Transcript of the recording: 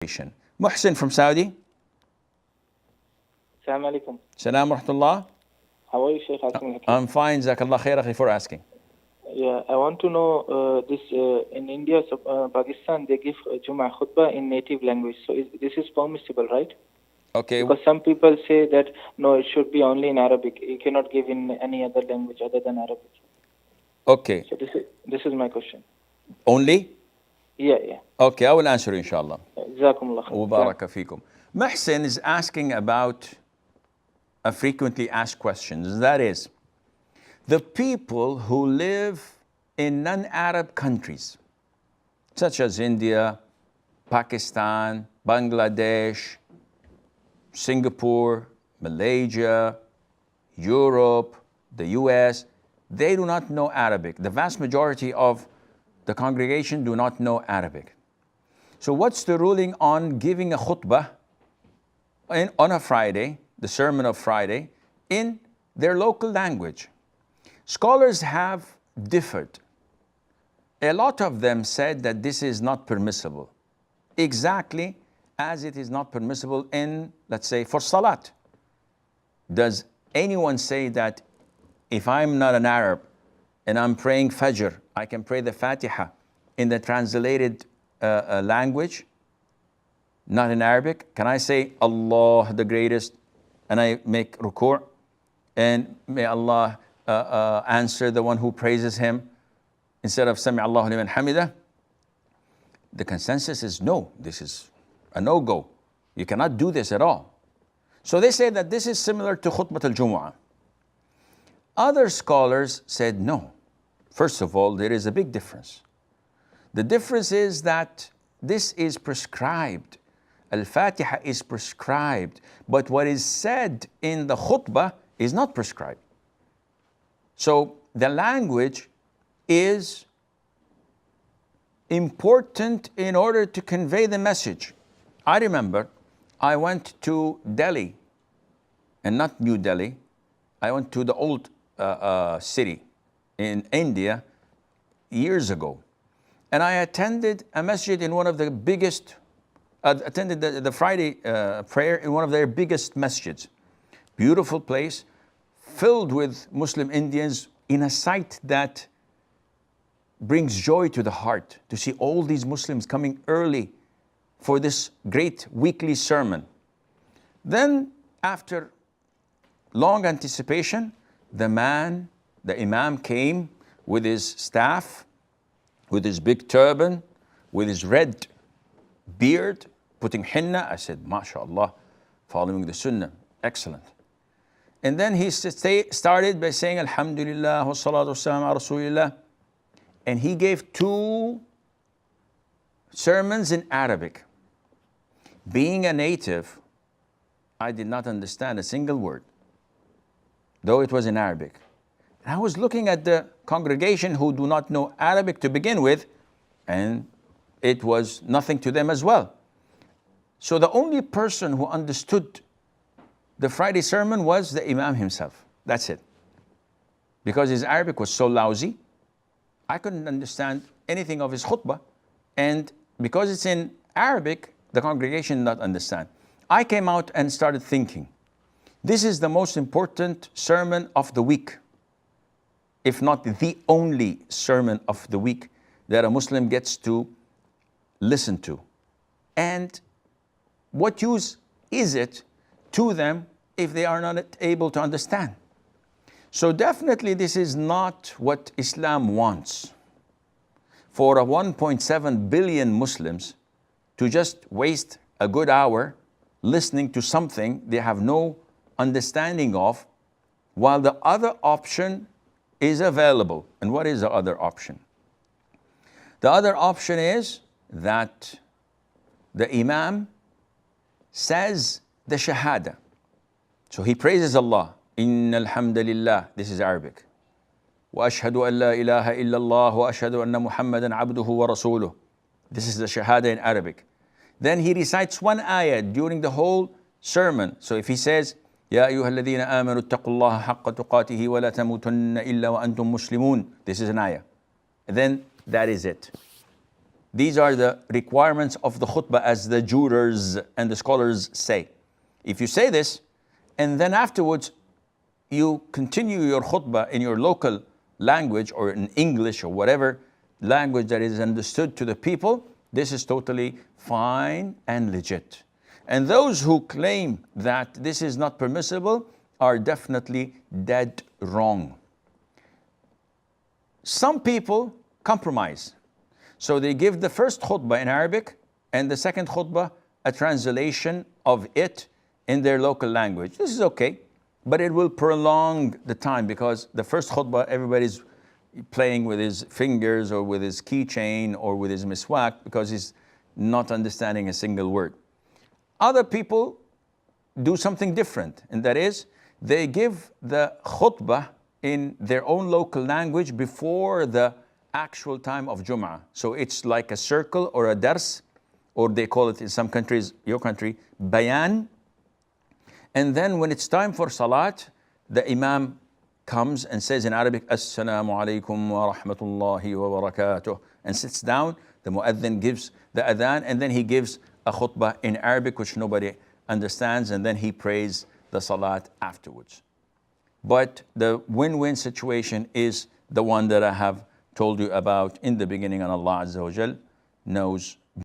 Muhsin from Saudi. Assalamu alaikum. Salam rahmatullah. How are you, Sheikh Assim Al-Hakeem? I'm fine, Jazakallah khair akhi, for asking. Yeah, I want to know this in India, Pakistan, they give Jummah khutbah in native language. So this is permissible, right? Okay. Because some people say that no, it should be only in Arabic. You cannot give in any other language other than Arabic. Okay. So this is my question. Only? Yeah. Okay, I will answer inshallah. Jazakumullah khair. Wa baraka fikum. Muhsin is asking about a frequently asked question. That is, the people who live in non-Arab countries, such as India, Pakistan, Bangladesh, Singapore, Malaysia, Europe, the US, they do not know Arabic. The vast majority of the congregation do not know Arabic. So what's the ruling on giving a khutbah on a Friday, the sermon of Friday, in their local language? Scholars have differed. A lot of them said that this is not permissible, exactly as it is not permissible in, let's say, for salat. Does anyone say that if I'm not an Arab and I'm praying Fajr, I can pray the Fatiha in the translated language, not in Arabic? Can I say Allah the greatest and I make ruku' and may Allah answer the one who praises him instead of Sami Allahu liman hamida? The consensus is no, this is a no-go. You cannot do this at all. So they say that this is similar to Khutbat al-Jumu'ah. Other scholars said no. First of all, there is a big difference. The difference is that this is prescribed. Al-Fatiha is prescribed, but what is said in the khutbah is not prescribed. So the language is important in order to convey the message. I remember I went to Delhi, and not New Delhi. I went to the old city in India years ago. And I attended a masjid in one of the biggest, attended the Friday prayer in one of their biggest masjids. Beautiful place, filled with Muslim Indians, in a sight that brings joy to the heart to see all these Muslims coming early for this great weekly sermon. Then, after long anticipation, the Imam came with his staff, with his big turban, with his red beard, putting henna. I said, MashaAllah, following the sunnah, excellent. And then he started by saying, Alhamdulillah, wa salatu wassalam ala Rasulillah. And he gave 2 sermons in Arabic. Being a native, I did not understand a single word, though it was in Arabic. And I was looking at the congregation who do not know Arabic to begin with, and it was nothing to them as well. So the only person who understood the Friday sermon was the Imam himself. That's it. Because his Arabic was so lousy, I couldn't understand anything of his khutbah. And because it's in Arabic, the congregation did not understand. I came out and started thinking, this is the most important sermon of the week, if not the only sermon of the week that a Muslim gets to listen to. And what use is it to them if they are not able to understand? So definitely this is not what Islam wants. For a 1.7 billion Muslims to just waste a good hour listening to something they have no understanding of, while the other option is available. And what is the other option? The other option is that the Imam says the Shahada. So he praises Allah. Inna alhamdulillah. This is Arabic. Wa ashhadu an la ilaha illallah wa ashhadu anna Muhammadan abduhu wa rasuluh. This is the Shahada in Arabic. Then he recites one ayah during the whole sermon. So if he says, Ya ayyuha alladhina amanu attaqullaha haqqa tuqatihi wa la tamutunna illa wa antum muslimun. This is an ayah. And then that is it. These are the requirements of the khutbah, as the jurors and the scholars say. If you say this, and then afterwards you continue your khutbah in your local language or in English or whatever language that is understood to the people, this is totally fine and legit. And those who claim that this is not permissible are definitely dead wrong. Some people compromise. So they give the first khutbah in Arabic and the second khutbah a translation of it in their local language. This is okay, but it will prolong the time, because the first khutbah, everybody's playing with his fingers or with his keychain or with his miswak because he's not understanding a single word. Other people do something different, and that is they give the khutbah in their own local language before the actual time of Jum'ah. So it's like a circle or a dars, or they call it in some countries, your country, bayan. And then when it's time for salat, the imam comes and says in Arabic, Assalamu alaikum wa rahmatullahi wa barakatuh, and sits down. The mu'adhin gives the adhan, and then he gives a khutbah in Arabic, which nobody understands, and then he prays the salat afterwards. But the win-win situation is the one that I have told you about in the beginning, and Allah Azza wa Jal knows